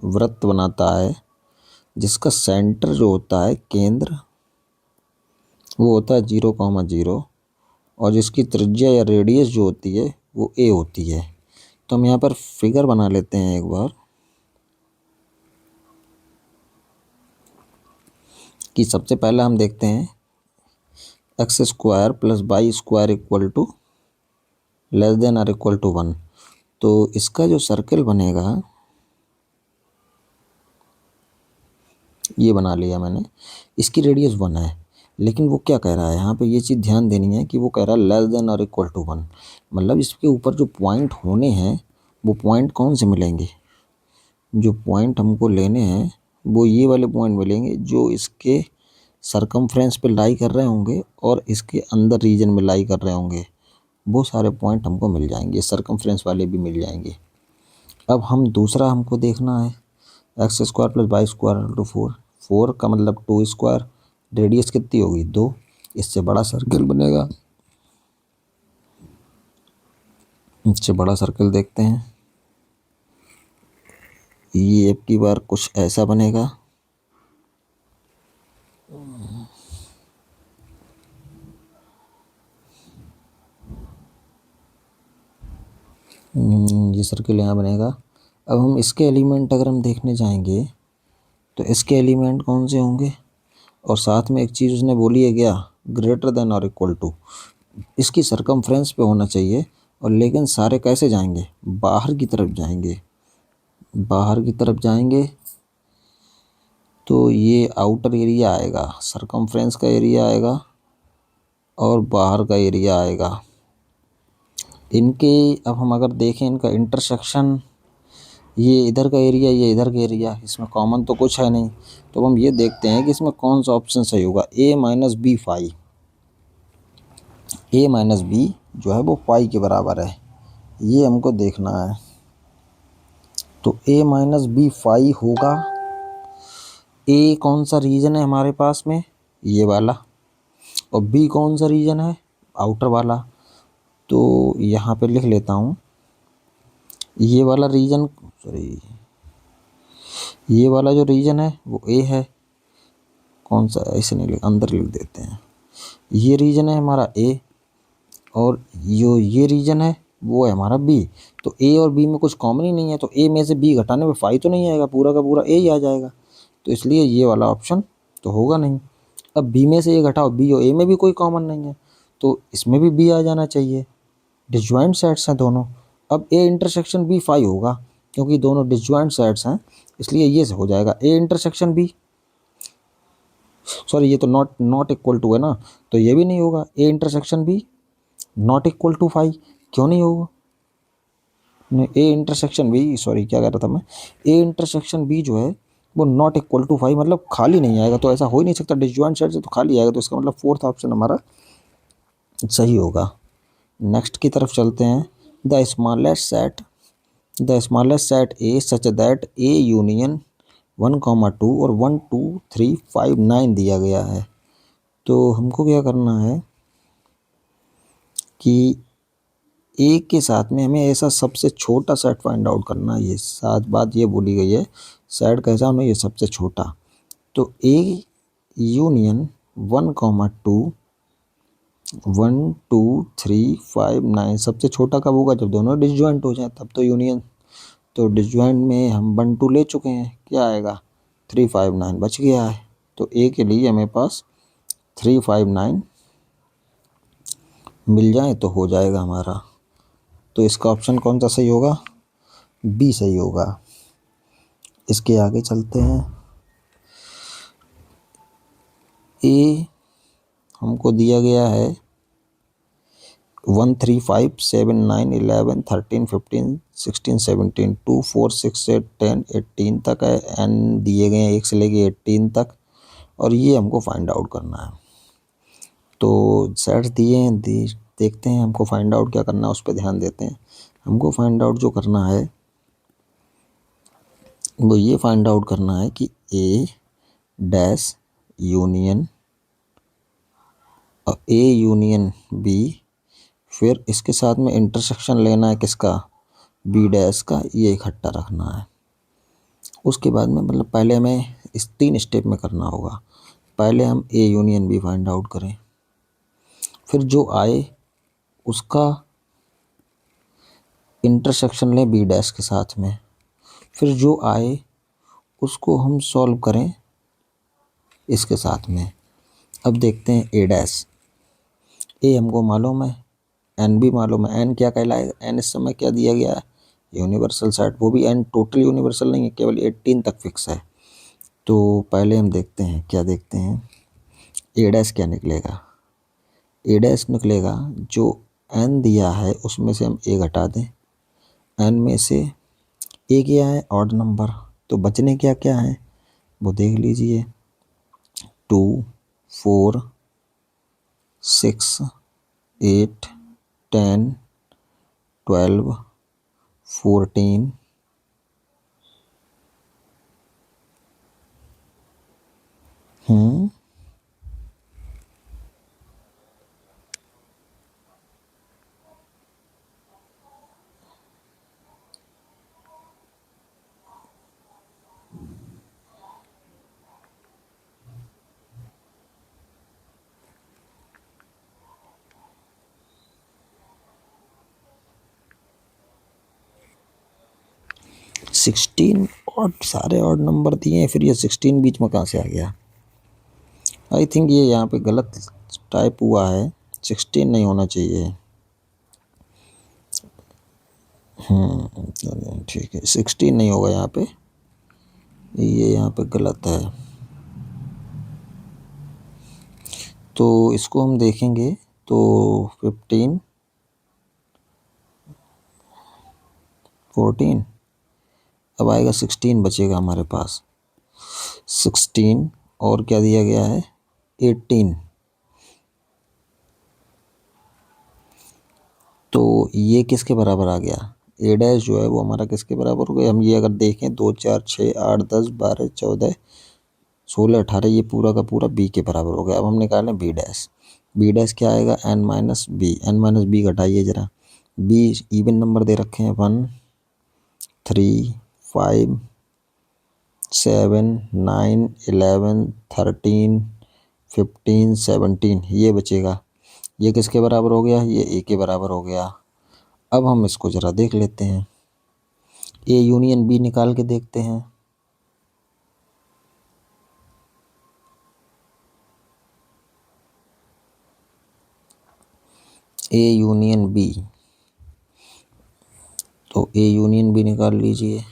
वृत्त बनाता है, जिसका सेंटर जो होता है, केंद्र, वो होता है 0,0, और जिसकी त्रिज्या या रेडियस जो होती है वो a होती है। तो हम यहाँ पर फिगर बना लेते हैं एक बार, कि सबसे पहले हम देखते हैं x square plus y square equal to less than r equal to 1। तो इसका जो सर्कल बनेगा, ये बना लिया मैंने, इसकी रेडियस 1 है, लेकिन वो क्या कह रहा है यहाँ पे, ये चीज़ ध्यान देनी है कि वो कह रहा है लेस देन और इक्वल टू 1, मतलब इसके ऊपर जो पॉइंट होने हैं वो पॉइंट कौन से मिलेंगे, जो पॉइंट हमको लेने हैं वो ये वाले पॉइंट मिलेंगे जो इसके सरकमफ्रेंस पे लाई कर रहे होंगे और इसके अंदर रीजन में लाई कर रहे होंगे, वो सारे पॉइंट हमको मिल जाएंगे, सरकमफ्रेंस वाले भी मिल जाएंगे। अब हम दूसरा हमको देखना है, x square plus y square to 4, 4 का मतलब 2 स्क्वायर, रेडियस कितनी होगी 2, इससे बड़ा सर्कल बनेगा, इससे बड़ा सर्कल देखते हैं, ये अब की बार कुछ ऐसा बनेगा, ये सर्कल यहाँ बनेगा। अब हम इसके एलिमेंट अगर हम देखने जाएंगे तो इसके एलिमेंट कौन से होंगे, और साथ में एक चीज़ उसने बोली है क्या, ग्रेटर देन और इक्वल टू, इसकी सरकमफ्रेंस पे होना चाहिए, और लेकिन सारे कैसे जाएंगे, बाहर की तरफ जाएंगे, बाहर की तरफ जाएंगे, तो ये आउटर एरिया आएगा, सरकमफ्रेंस का एरिया आएगा और बाहर का एरिया आएगा। इनके अब हम अगर देखें इनका इंटरसेक्शन, ये इधर का एरिया, ये इधर का एरिया, इसमें कॉमन तो कुछ है नहीं, तो हम ये देखते हैं कि इसमें कौन सा ऑप्शन सही होगा, a minus B phi, a minus B जो है वो पाई के बराबर है, ये हमको देखना है। तो a माइनस बी फाई होगा, a कौन सा रीजन है हमारे पास में, ये वाला, और b कौन सा रीजन है, आउटर वाला। तो यहाँ पे लिख लेता हूँ, ये वाला रीजन, सॉरी ये वाला जो रीजन है वो ए है, कौन सा, ऐसे नहीं अंदर लिख देते हैं, ये रीजन है हमारा ए, और जो ये रीजन है वो है हमारा बी। तो ए और बी में कुछ कॉमन ही नहीं है, तो ए में से बी घटाने में 5 तो नहीं आएगा, पूरा का पूरा ए ही आ जाएगा, तो इसलिए ये वाला ऑप्शन तो होगा नहीं। अब बी में से ये घटाओ, बी और ए में भी कोई कॉमन नहीं है, तो इसमें भी बी आ जाना चाहिए, डिसजॉइंट सेट्स हैं दोनों। अब ए इंटरसेक्शन बी 5 होगा, क्योंकि दोनों डिसजॉइंट सेट्स हैं, इसलिए ये हो जाएगा ए इंटरसेक्शन बी। सॉरी, ये तो नॉट इक्वल टू है ना, तो ये भी नहीं होगा, A intersection B not equal to 5, क्यों नहीं होगा, नहीं, ए इंटरसेक्शन बी, सॉरी क्या कह रहा था मैं, ए इंटरसेक्शन बी जो है वो नॉट इक्वल टू 5, मतलब खाली नहीं आएगा, तो ऐसा हो ही नहीं सकता, डिसजॉइंट सेट से तो खाली आएगा, तो इसका मतलब फोर्थ ऑप्शन हमारा सही होगा। नेक्स्ट की तरफ चलते हैं। The smallest set A such that A union 1,2 और 1 2 3 5 9 दिया गया है। तो हमको क्या करना है कि ए के साथ में हमें ऐसा सबसे छोटा सेट फाइंड आउट करना है, ये साथ बात ये बोली गई है, सेट कैसा होना, ये सबसे छोटा। तो ए यूनियन 1,2 1 2 3 5 9 सबसे छोटा कब होगा, जब दोनों डिसजॉइंट हो जाए तब तो यूनियन। तो डिसजॉइंट में हम 1 2 ले चुके हैं, क्या आएगा 3 5 9 बच गया है, तो ए के लिए हमें पास 3 5 9 मिल जाए तो हो जाएगा हमारा। तो इसका ऑप्शन कौन सा सही होगा, बी सही होगा। इसके आगे चलते हैं। ए हमको दिया गया है 1 3 5 7 9 11 13 15 16 17 2 4 6 8 10 18 तक है, एन दिए गए हैं 1 से लेके 18 तक, और ये हमको फाइंड आउट करना है। तो सेट्स दिए हैं, देखते हैं हमको फाइंड आउट क्या करना है, उस पर ध्यान देते हैं। हमको फाइंड आउट जो करना है वो ये फाइंड आउट करना है कि A dash union A union B, फिर इसके साथ में इंटरसेक्शन लेना है किसका, बी डैश का, ये इकट्ठा रखना है। उसके बाद में मतलब पहले हमें इस 3 स्टेप में करना होगा। पहले हम A union B find out करें, फिर जो आए उसका इंटरसेक्शन लें बी डैश के साथ में, फिर जो आए उसको हम सॉल्व करें इसके साथ में। अब देखते हैं ए डैश, ए हमको मालूम है, एन भी मालूम है, एन क्या कहलाएगा, एन इस समय क्या दिया गया है, यूनिवर्सल सेट, वो भी एन टोटल यूनिवर्सल नहीं है, केवल 18 तक फिक्स है। तो पहले हम देखते हैं, क्या देखते हैं, ए डैश क्या निकलेगा, ए डैश निकलेगा जो एन दिया है उसमें से हम ए घटा दें, एन में से ए क्या है, ऑड नंबर, तो बचने क्या क्या है वो देख लीजिए, 2 4 6 8 10 12 14 16 और सारे ऑड नंबर दिए हैं, फिर ये 16 बीच में कहाँ से आ गया, आई थिंक ये यहाँ पे गलत टाइप हुआ है, 16 नहीं होना चाहिए। ठीक है, 16 नहीं होगा यहाँ पे, ये यहाँ पे गलत है। तो इसको हम देखेंगे तो 15 14, अब आएगा 16 बचेगा हमारे पास, 16 और क्या दिया गया है 18, तो ये किसके बराबर आ गया, ए डैश जो है वो हमारा किसके बराबर हो गया, हम ये अगर देखें 2 4 6 8 10 12 14 16 18, ये पूरा का पूरा बी के बराबर हो गया। अब हम निकालें बी डैश, बी डैश क्या आएगा N minus B, N minus B घटाइए ज़रा, बी इवन नंबर दे रखे हैं 1 3 5 7, 9, 11, 13, 15, 17 ये बचेगा। ये किसके बराबर हो गया? ये ए के बराबर हो गया। अब हम इसको ज़रा देख लेते हैं, ए यूनियन बी निकाल के देखते हैं। ए यूनियन बी, तो ए यूनियन बी निकाल लीजिए।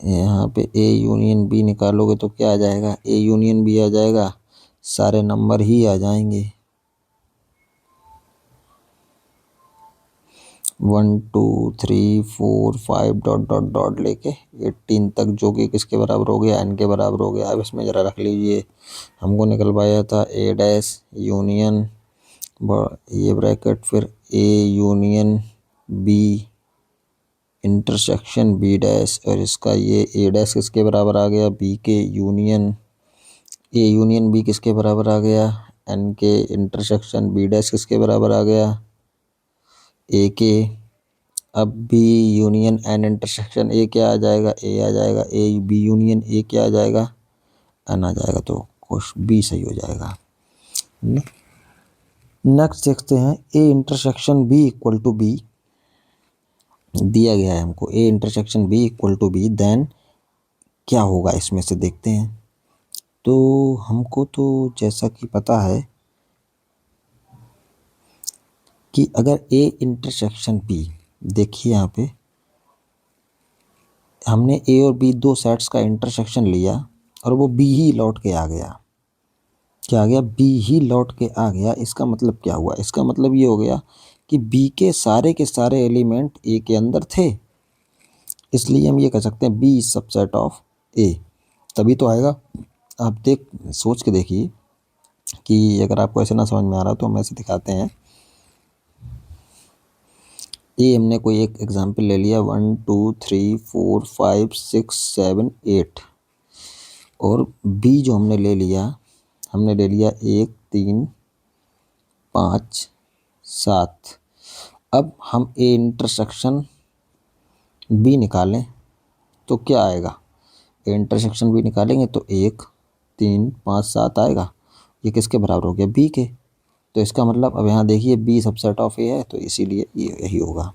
यहाँ पे ए यूनियन बी निकालोगे तो क्या आ जाएगा? ए यूनियन बी आ जाएगा, सारे नंबर ही आ जाएंगे 1 2 3 4 5 डॉट डॉट डॉट लेके 18 तक, जो कि किसके बराबर हो गया? एन के बराबर हो गया। अब इसमें ज़रा रख लीजिए, हमको निकलवाया था ए डैश यूनियन ये ब्रैकेट, फिर A union B intersection B dash, और इसका ये ए डैश किसके बराबर आ गया? बी के यूनियन, ए यूनियन बी किसके बराबर आ गया? एन के इंटरसेक्शन बी डैश किसके बराबर आ गया? ए के। अब B union n intersection A क्या आ जाएगा? ए आ जाएगा। ए बी यूनियन ए क्या आ जाएगा? एन आ जाएगा। तो क्वेश्चन बी सही हो जाएगा। नेक्स्ट देखते हैं, A intersection B equal to B दिया गया है हमको, A intersection B equal to B, then क्या होगा इसमें से देखते हैं। तो हमको तो जैसा कि पता है कि अगर ए इंटरसेक्शन बी, देखिए यहाँ पे हमने ए और बी दो सेट्स का इंटरसेक्शन लिया और वो बी ही लौट के आ गया। क्या आ गया? बी ही लौट के आ गया। इसका मतलब क्या हुआ? इसका मतलब ये हो गया कि बी के सारे एलिमेंट ए के अंदर थे, इसलिए हम ये कह सकते हैं बी इज सबसेट ऑफ ए, तभी तो आएगा। आप सोच के देखिए कि अगर आपको ऐसे ना समझ में आ रहा तो हम ऐसे दिखाते हैं। ए हमने कोई एक एग्जांपल ले लिया, 1 2 3 4 5 6 7 8, और बी जो हमने ले लिया 1 3 5 7। अब हम ए इंटरसेक्शन बी निकालें तो क्या आएगा? ए इंटरसेक्शन बी निकालेंगे तो 1 3 5 7 आएगा। ये किसके बराबर हो गया? बी के। तो इसका मतलब अब यहाँ देखिए बी सबसेट ऑफ ए है, तो इसीलिए ये यही होगा।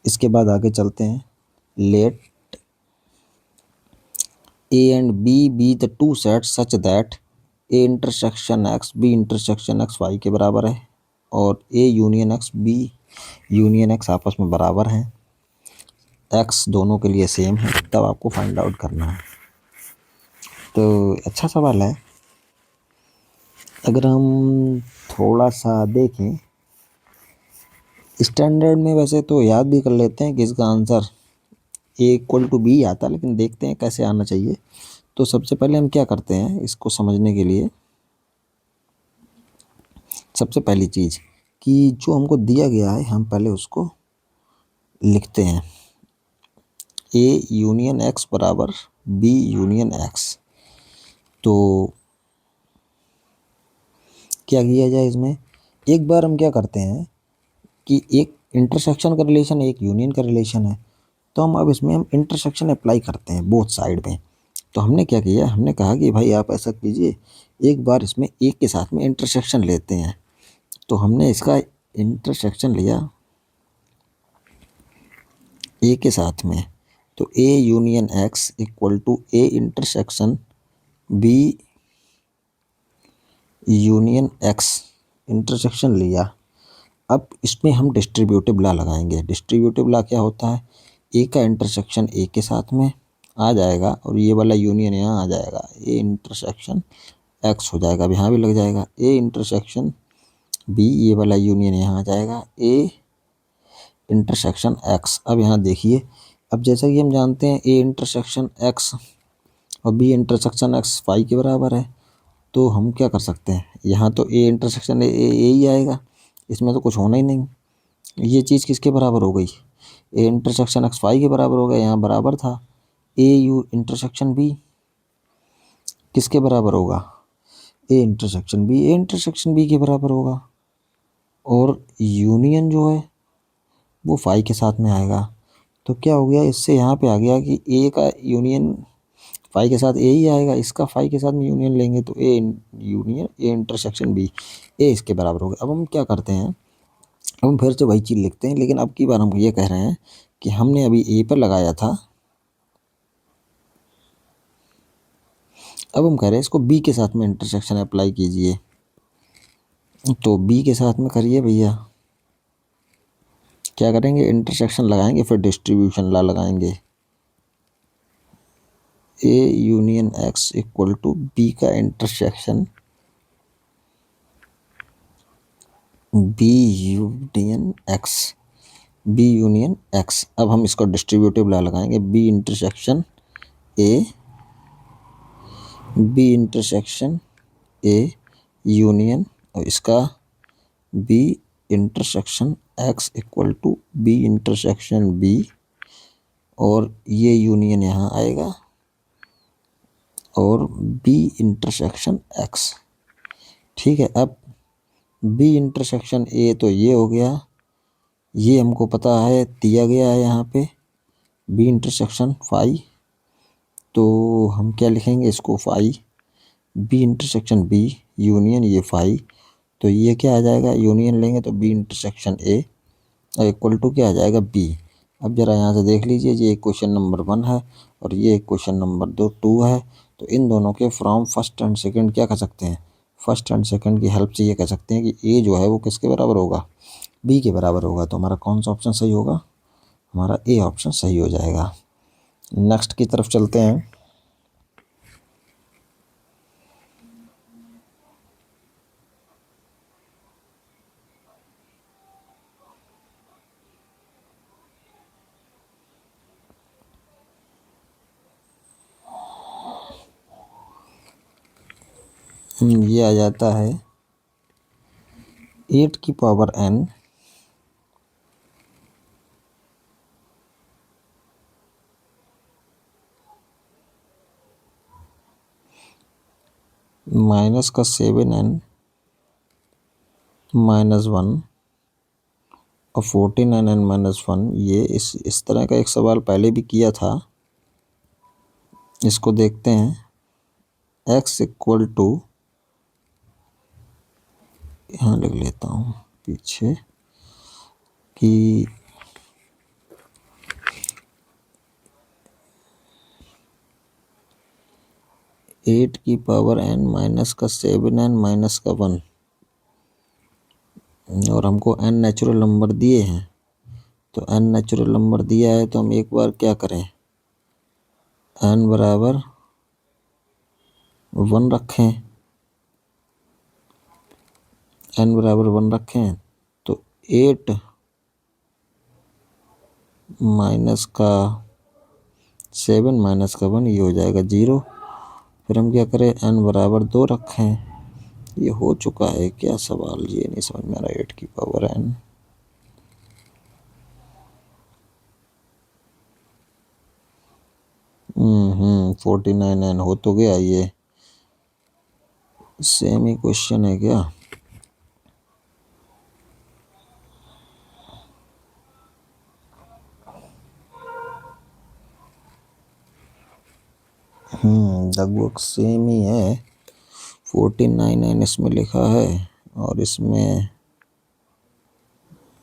इसके बाद आगे चलते हैं, let A and B be the two sets such that A intersection X B intersection X Y के बराबर है, और A union X B union X आपस में बराबर हैं, एक्स दोनों के लिए सेम है, तब आपको फाइंड आउट करना है। तो अच्छा सवाल है। अगर हम थोड़ा सा देखें स्टैंडर्ड में, वैसे तो याद भी कर लेते हैं कि इसका answer A equal to B आता, लेकिन देखते हैं कैसे आना चाहिए। तो सबसे पहले हम क्या करते हैं इसको समझने के लिए, सबसे पहली चीज़ कि जो हमको दिया गया है हम पहले उसको लिखते हैं, ए यूनियन एक्स बराबर बी यूनियन एक्स। तो क्या किया जाए इसमें? एक बार हम क्या करते हैं कि एक इंटरसेक्शन का रिलेशन एक यूनियन का रिलेशन है, तो हम इसमें इंटरसेक्शन अप्लाई करते हैं बोथ साइड में। तो हमने क्या किया, हमने कहा कि भाई आप ऐसा कीजिए, एक बार इसमें एक के साथ में इंटरसेक्शन लेते हैं। तो हमने इसका इंटरसेक्शन लिया ए के साथ में, तो A union X equal to A intersection B union X intersection लिया। अब इसमें हम डिस्ट्रीब्यूटिव लॉ लगाएंगे। डिस्ट्रीब्यूटिव लॉ क्या होता है? ए का इंटरसेक्शन ए के साथ में आ जाएगा और ये वाला यूनियन यहाँ आ जाएगा, ए इंटरसेक्शन एक्स हो जाएगा, अब यहाँ भी लग जाएगा ए इंटरसेक्शन बी, ये वाला यूनियन यहाँ आ जाएगा ए इंटरसेक्शन एक्स। अब यहाँ देखिए, अब जैसा कि हम जानते हैं ए इंटरसेक्शन एक्स और बी इंटरसेक्शन एक्स फाई के बराबर है, तो हम क्या कर सकते हैं, यहाँ तो ए इंटरसेक्शन ए ही आएगा, इसमें तो कुछ होना ही नहीं। ये चीज़ किसके बराबर हो गई? ए इंटरसेक्शन एक्स फाई के बराबर हो गया, यहाँ बराबर था। ए यू इंटरसेक्शन बी किसके बराबर होगा? ए इंटरसेक्शन बी के बराबर होगा, और यूनियन जो है वो फाई के साथ में आएगा। तो क्या हो गया, इससे यहाँ पे आ गया कि ए का यूनियन फाई के साथ ए ही आएगा, इसका फाई के साथ में यूनियन लेंगे तो A union A intersection B, A इसके बराबर होगा। अब हम क्या करते हैं, अब हम फिर से वही चीज़ लिखते हैं, लेकिन अब की बार हम ये कह रहे हैं कि हमने अभी ए पर लगाया था, अब हम कह रहे हैं इसको बी के साथ में इंटरसेक्शन अप्लाई कीजिए। तो बी के साथ में करिए भैया, क्या करेंगे, इंटरसेक्शन लगाएंगे, फिर डिस्ट्रीब्यूशन ला लगाएंगे। A union X equal to B का intersection B union X, B union X. अब हम इसको डिस्ट्रीब्यूटिव ला लगाएंगे, B intersection A, B intersection A union, और इसका B intersection X equal to B intersection B, और ये यूनियन यहाँ आएगा, और बी इंटरसेक्शन एक्स। ठीक है, अब बी इंटरसेक्शन ए तो ये हो गया, ये हमको पता है दिया गया है यहाँ पे बी इंटरसेक्शन फाई, तो हम क्या लिखेंगे इसको, phi B intersection B union ये फाई, तो ये क्या आ जाएगा, यूनियन लेंगे तो B intersection A equal to क्या आ जाएगा, बी। अब जरा यहाँ से देख लीजिए, ये क्वेश्चन नंबर 1 है और ये क्वेश्चन नंबर 2 है, तो इन दोनों के फ्रॉम फर्स्ट एंड सेकंड क्या कर सकते हैं, फर्स्ट एंड सेकंड की हेल्प से ये कह सकते हैं कि ए जो है वो किसके बराबर होगा, बी के बराबर होगा। तो हमारा कौन सा ऑप्शन सही होगा, हमारा ए ऑप्शन सही हो जाएगा। नेक्स्ट की तरफ चलते हैं। ये आ जाता है 8 की पावर n माइनस का 7n माइनस 1 और 14n माइनस 1। ये इस तरह का एक सवाल पहले भी किया था, इसको देखते हैं। x इक्वल टू, यहाँ लिख लेता हूँ पीछे कि एट की पावर n माइनस का 7n माइनस का 1, और हमको n नेचुरल नंबर दिए हैं, तो n नेचुरल नंबर दिया है तो हम एक बार क्या करें, n बराबर 1 रखें, n बराबर 1 रखें, तो 8 माइनस का 7 माइनस का 1 ये हो जाएगा 0। फिर हम क्या करें, n बराबर 2 रखें। ये हो चुका है क्या सवाल, ये नहीं समझ में आ रहा। 8 की पावर n, हम्म 49n हो तो गया। ये सेम ही क्वेश्चन है क्या, लगभग सेम ही है। 49n इसमें लिखा है और इसमें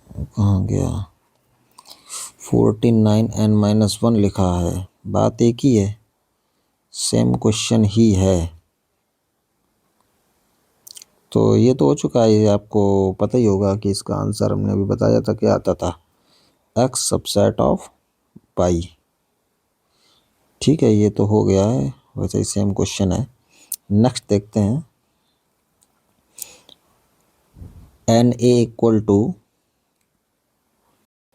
कहाँ गया, 49n माइनस 1 लिखा है। बात एक ही है, सेम क्वेश्चन ही है। तो ये तो हो चुका है, ये आपको पता ही होगा कि इसका आंसर हमने अभी बताया था क्या आता था, x सबसेट ऑफ पाई। ठीक है, ये तो हो गया है, वैसे ही सेम क्वेश्चन है। नेक्स्ट देखते हैं। N A equal to